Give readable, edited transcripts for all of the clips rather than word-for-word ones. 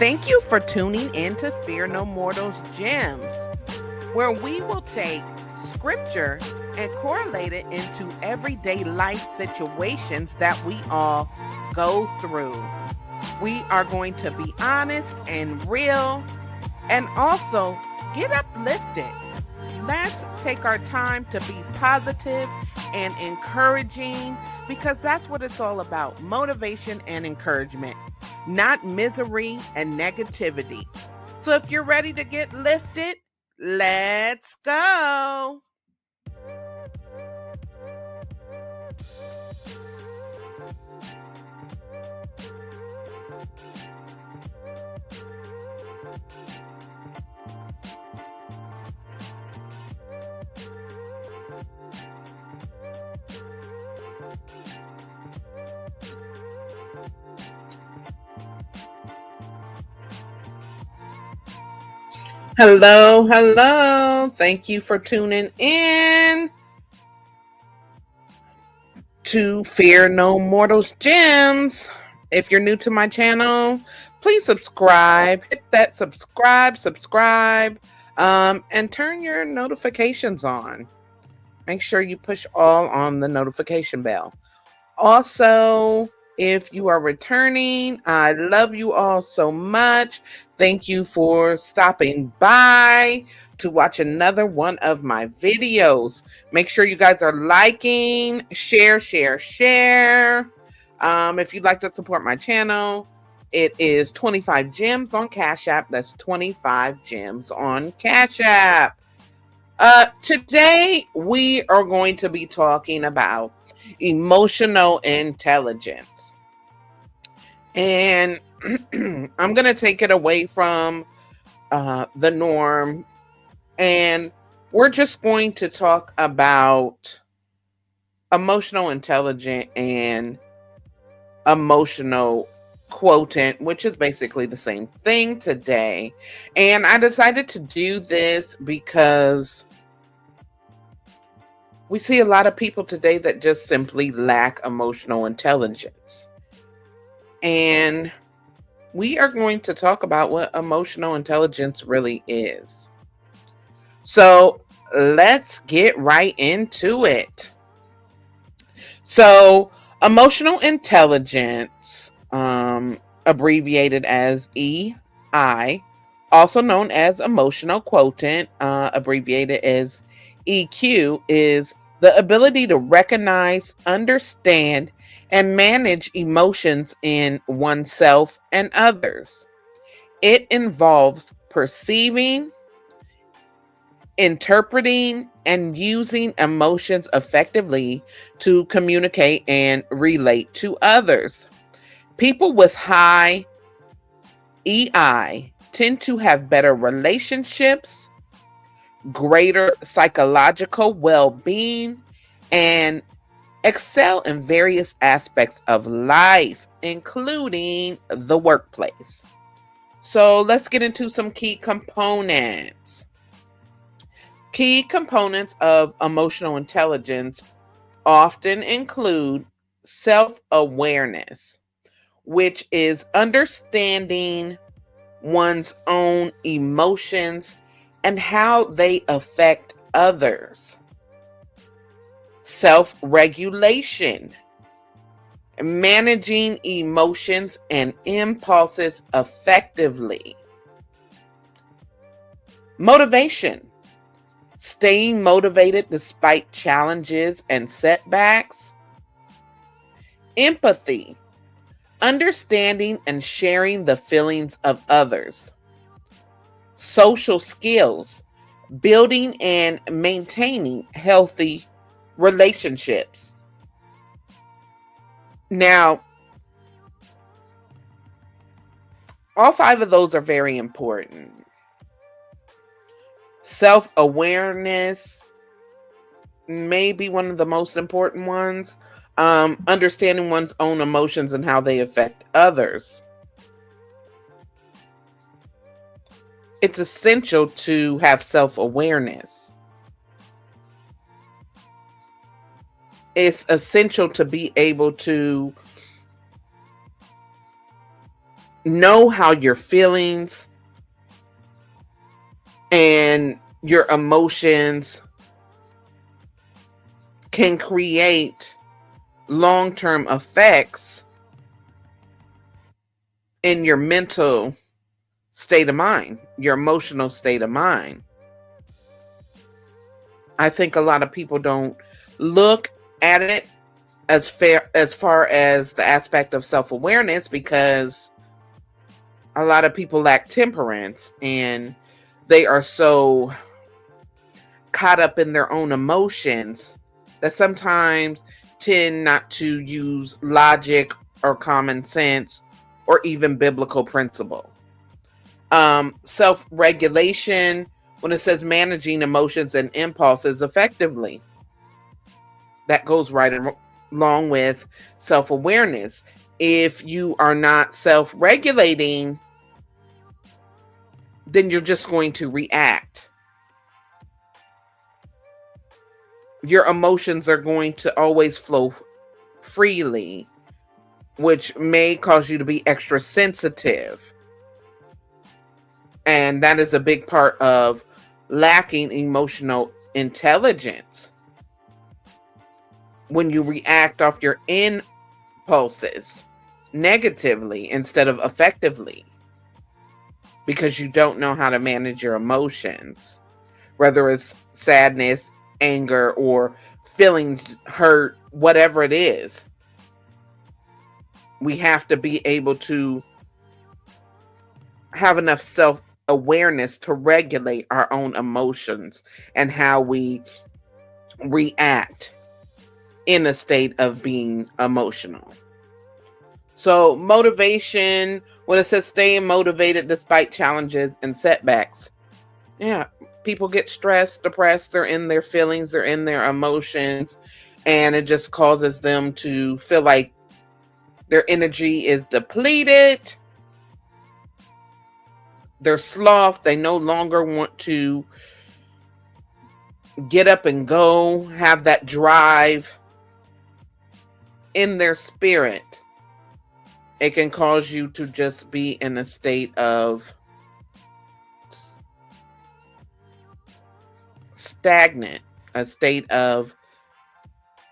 Thank you for tuning in to Fear No Mortals Gems, where we will take scripture and correlate it into everyday life situations that we all go through. We are going to be honest and real and also get uplifted. Let's take our time to be positive and encouraging because that's what it's all about, motivation and encouragement, not misery and negativity. So if you're ready to get lifted, let's go. Hello, hello. Thank you for tuning in to Fear No Mortals Gems. If you're new to my channel, please subscribe. Hit that subscribe, and turn your notifications on. Make sure you push all on the notification bell. Also, if you are returning, I love you all so much. Thank you for stopping by to watch another one of my videos. Make sure you guys are liking, share. If you'd like to support my channel, it is 25 gems on Cash App. That's 25 gems on Cash App. Today we are going to be talking about emotional intelligence. And I'm going to take it away from the norm. And we're just going to talk about emotional intelligence and emotional quotient, which is basically the same thing today. And I decided to do this because we see a lot of people today that just simply lack emotional intelligence. And we are going to talk about what emotional intelligence really is. So let's get right into it. So, emotional intelligence, abbreviated as EI, also known as emotional quotient, abbreviated as EQ, is the ability to recognize, understand, and manage emotions in oneself and others. It involves perceiving, interpreting, and using emotions effectively to communicate and relate to others. People with high EI tend to have better relationships, greater psychological well being, and excel in various aspects of life, including the workplace. So let's get into some key components. Key components of emotional intelligence often include self awareness, which is understanding one's own emotions and how they affect others. Self regulation, managing emotions and impulses effectively. Motivation, staying motivated despite challenges and setbacks. Empathy, understanding and sharing the feelings of others. Social skills, building and maintaining healthy relationships. Now, all five of those are very important. Self awareness may be one of the most important ones. Understanding one's own emotions and how they affect others. It's essential to have self awareness. It's essential to be able to know how your feelings and your emotions can create long-term effects in your mental state of mind, your emotional state of mind. I think a lot of people don't look at it as far as the aspect of self-awareness, because a lot of people lack temperance and they are so caught up in their own emotions that sometimes tend not to use logic or common sense or even biblical principle. Self-regulation, when it says managing emotions and impulses effectively, that goes right along with self-awareness. If you are not self-regulating, then you're just going to react. Your emotions are going to always flow freely, which may cause you to be extra sensitive. And that is a big part of lacking emotional intelligence. When you react off your impulses negatively instead of effectively, because you don't know how to manage your emotions, whether it's sadness, anger, or feelings, hurt, whatever it is. We have to be able to have enough self awareness to regulate our own emotions and how we react in a state of being emotional. So, motivation, when it says staying motivated despite challenges and setbacks, yeah, people get stressed, depressed, they're in their feelings, they're in their emotions, and it just causes them to feel like their energy is depleted. They're sloth, they no longer want to get up and go, have that drive in their spirit. It can cause you to just be in a state of stagnant, a state of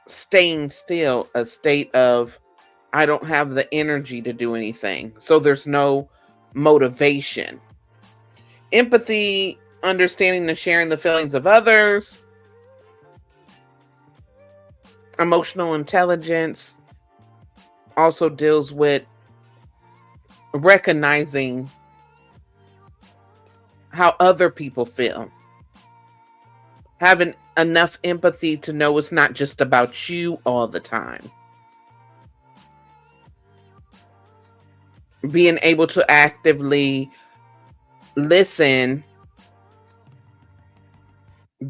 staying still, a state of I don't have the energy to do anything. So there's no motivation. Empathy, understanding and sharing the feelings of others. Emotional intelligence also deals with recognizing how other people feel. Having enough empathy to know it's not just about you all the time. Being able to actively listen,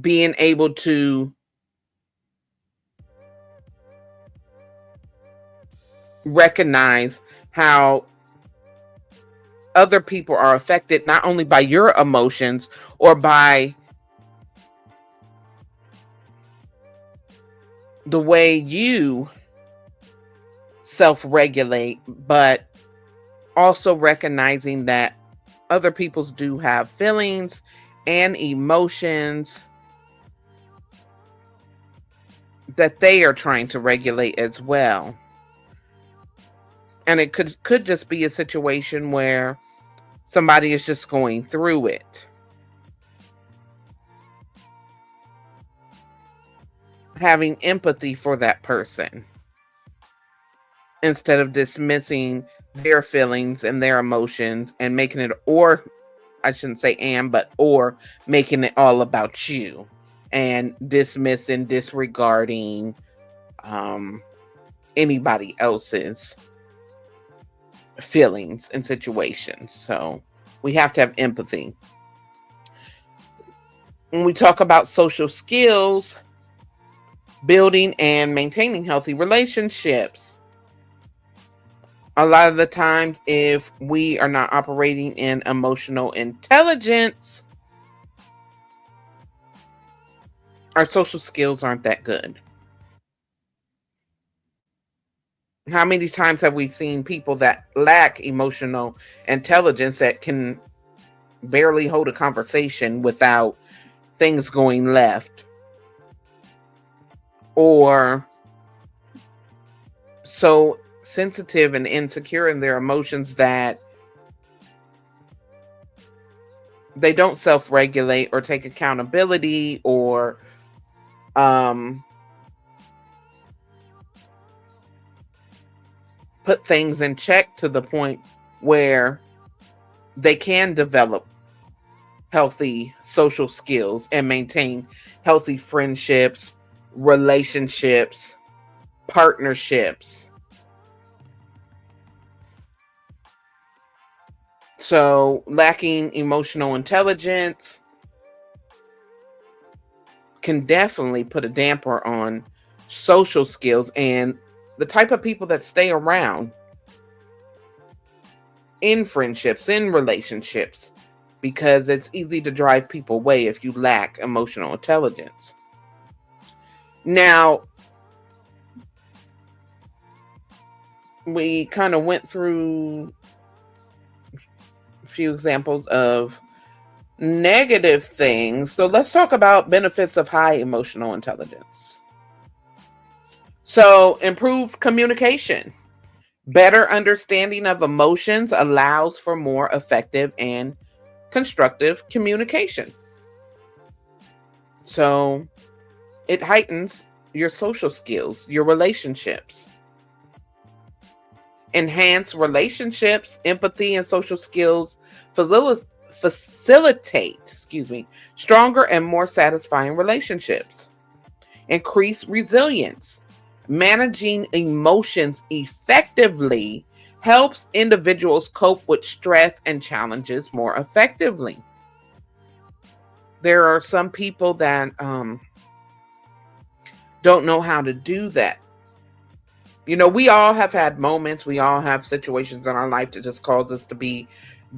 being able to recognize how other people are affected not only by your emotions or by the way you self-regulate, but also recognizing that other people's do have feelings and emotions that they are trying to regulate as well. And it could just be a situation where somebody is just going through it. Having empathy for that person instead of dismissing their feelings and their emotions and making it, or I shouldn't say but or making it all about you and dismissing, disregarding anybody else's feelings and situations. So we have to have empathy. When we talk about social skills, building and maintaining healthy relationships, a lot of the times, if we are not operating in emotional intelligence, our social skills aren't that good. How many times have we seen people that lack emotional intelligence that can barely hold a conversation without things going left, or so sensitive and insecure in their emotions that they don't self-regulate or take accountability, or um, put things in check to the point where they can develop healthy social skills and maintain healthy friendships, relationships, partnerships. So, lacking emotional intelligence can definitely put a damper on social skills and the type of people that stay around in friendships, in relationships, because it's easy to drive people away if you lack emotional intelligence. Now, we kind of went through a few examples of negative things. So let's talk about benefits of high emotional intelligence. So, improved communication. Better understanding of emotions allows for more effective and constructive communication. So, it heightens your social skills, your relationships. Enhance relationships, empathy, and social skills facilitate, stronger and more satisfying relationships. Increase resilience. Managing emotions effectively helps individuals cope with stress and challenges more effectively. There are some people that don't know how to do that. We all have had moments, we all have situations in our life that just cause us to be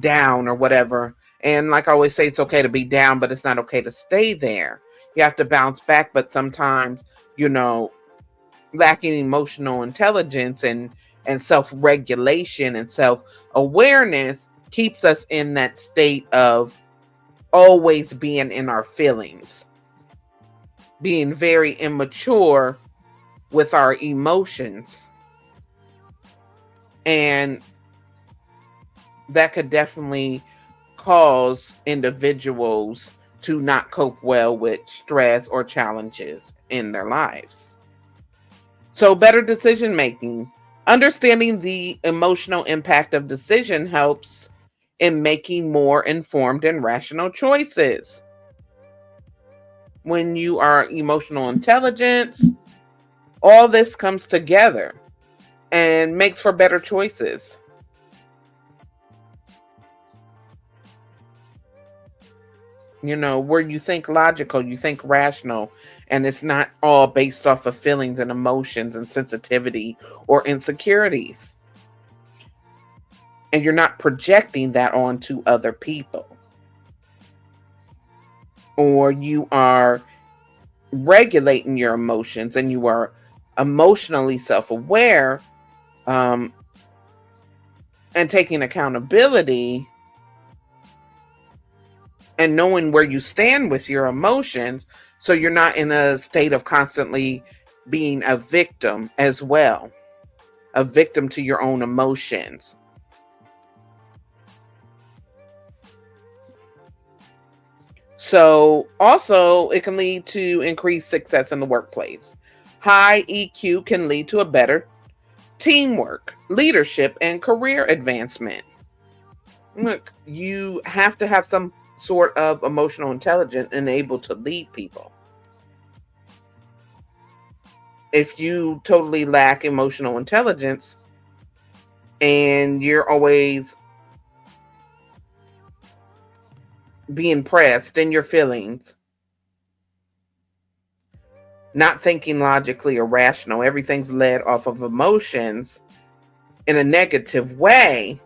down or whatever. And like I always say, it's okay to be down, but it's not okay to stay there. You have to bounce back, but sometimes, lacking emotional intelligence and self-regulation and self-awareness keeps us in that state of always being in our feelings, being very immature with our emotions. And that could definitely cause individuals to not cope well with stress or challenges in their lives. So, better decision making. Understanding the emotional impact of decision helps in making more informed and rational choices. When you are emotional intelligence, all this comes together and makes for better choices. Where you think logical, you think rational, and it's not all based off of feelings and emotions and sensitivity or insecurities. And you're not projecting that onto other people. Or you are regulating your emotions and you are emotionally self-aware, and taking accountability and knowing where you stand with your emotions, so you're not in a state of constantly being a victim as well, a victim to your own emotions. So also it can lead to increased success in the workplace. High EQ can lead to a better teamwork, leadership, and career advancement. Look, you have to have some sort of emotional intelligence and able to lead people. If you totally lack emotional intelligence and you're always being pressed in your feelings, not thinking logically or rational, everything's led off of emotions in a negative way,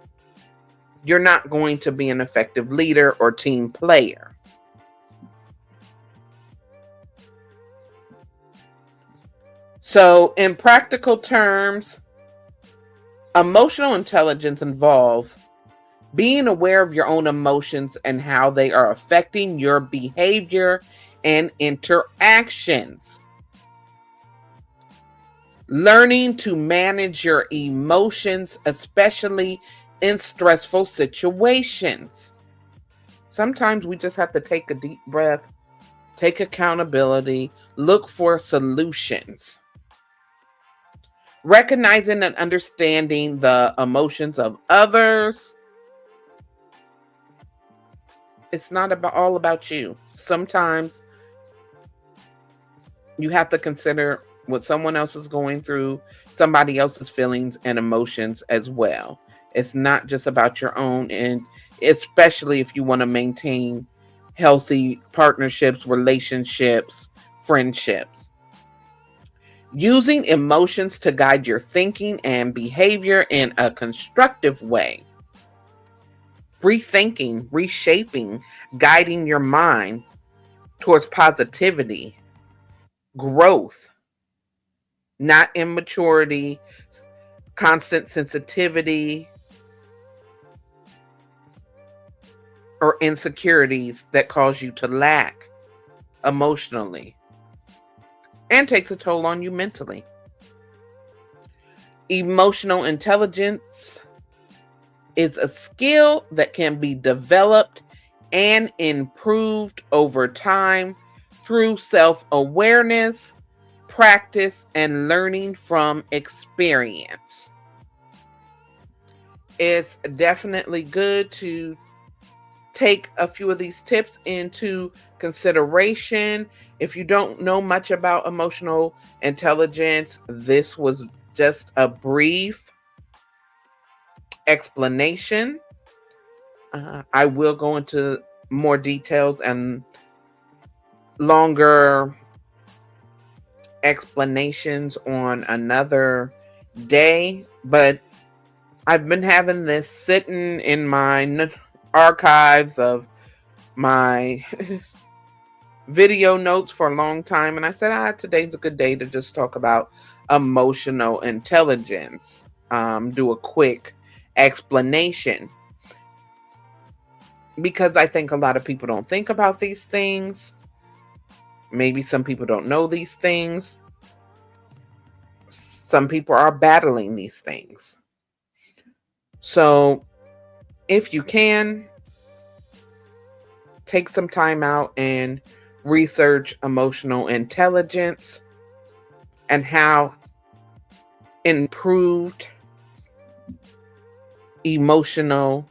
you're not going to be an effective leader or team player. So, in practical terms, Emotional intelligence involves being aware of your own emotions and how they are affecting your behavior and interactions. Learning to manage your emotions, especially in stressful situations. Sometimes we just have to take a deep breath, take accountability, look for solutions. Recognizing and understanding the emotions of others. It's not all about you. Sometimes you have to consider what someone else is going through, somebody else's feelings and emotions as well. It's not just about your own, and especially if you want to maintain healthy partnerships, relationships, friendships. Using emotions to guide your thinking and behavior in a constructive way. Rethinking, reshaping, guiding your mind towards positivity, growth, not immaturity, constant sensitivity, or insecurities that cause you to lack emotionally and takes a toll on you mentally. Emotional intelligence is a skill that can be developed and improved over time through self-awareness, practice, and learning from experience. It's definitely good to take a few of these tips into consideration. If you don't know much about emotional intelligence, this was just a brief explanation. I will go into more details and longer explanations on another day, but I've been having this sitting in my archives of my video notes for a long time, and I said, today's a good day to just talk about emotional intelligence. Do a quick explanation, because I think a lot of people don't think about these things. Maybe some people don't know these things. Some people are battling these things. So if you can, take some time out and research emotional intelligence and how improved emotional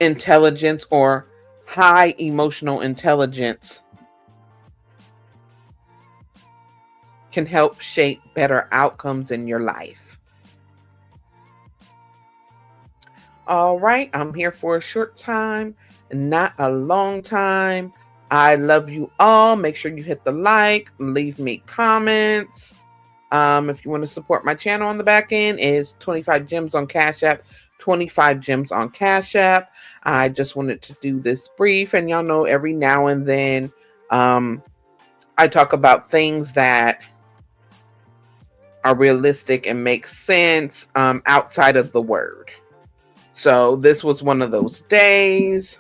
intelligence or high emotional intelligence can help shape better outcomes in your life. All right, I'm here for a short time, not a long time. I love you all. Make sure you hit the like, leave me comments. If you want to support my channel on the back end, is 25 Gems on Cash App. 25 Gems on Cash App. I just wanted to do this brief, and y'all know every now and then I talk about things that are realistic and make sense outside of the word. So this was one of those days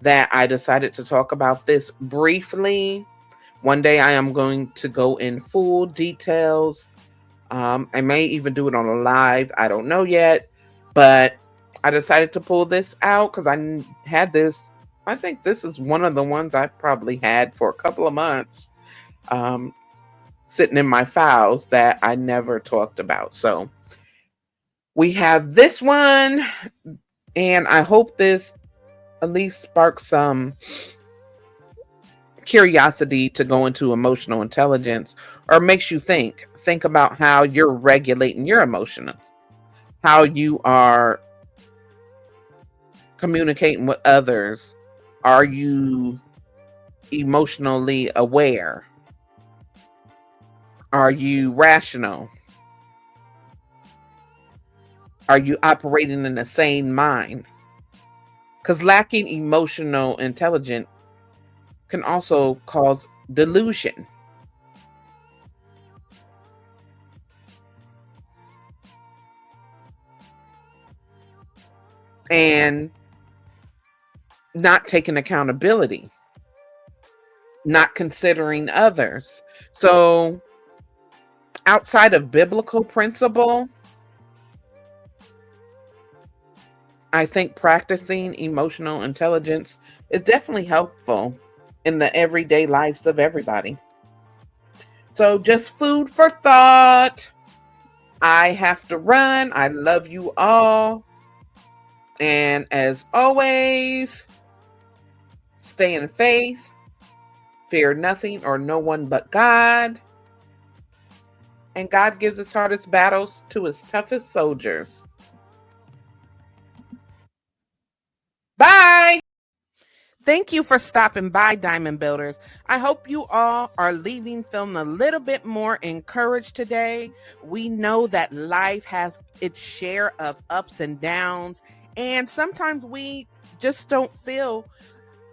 that I decided to talk about this briefly. One day I am going to go in full details. I may even do it on a live. I don't know yet, but I decided to pull this out because I had this. I think this is one of the ones I've probably had for a couple of months sitting in my files that I never talked about. So we have this one, and I hope this at least sparks some curiosity to go into emotional intelligence, or makes you think about how you're regulating your emotions, how you are communicating with others. Are you emotionally aware? Are you rational? Are you operating in a sane mind? Because lacking emotional intelligence can also cause delusion. and not taking accountability, not considering others. So, outside of biblical principle, I think practicing emotional intelligence is definitely helpful in the everyday lives of everybody. So, just food for thought. I have to run. I love you all. And as always, stay in faith, fear nothing or no one but God. And God gives his hardest battles to his toughest soldiers. Bye. Thank you for stopping by, Diamond Builders. I hope you all are leaving feeling a little bit more encouraged today. We know that life has its share of ups and downs, and sometimes we just don't feel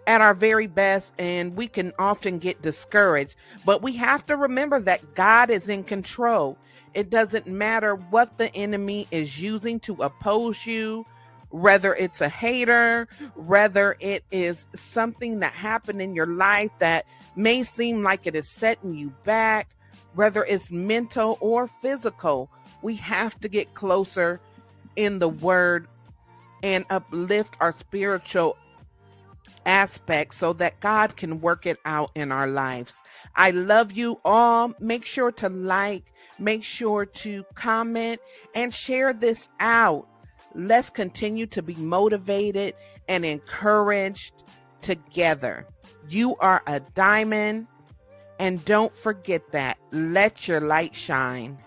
at our very best, and we can often get discouraged. But we have to remember that God is in control. It doesn't matter what the enemy is using to oppose you, whether it's a hater, whether it is something that happened in your life that may seem like it is setting you back, whether it's mental or physical. We have to get closer in the word and uplift our spiritual aspects so that God can work it out in our lives. I love you all. Make sure to like, make sure to comment, and share this out. Let's continue to be motivated and encouraged together. You are a diamond, and don't forget that. Let your light shine.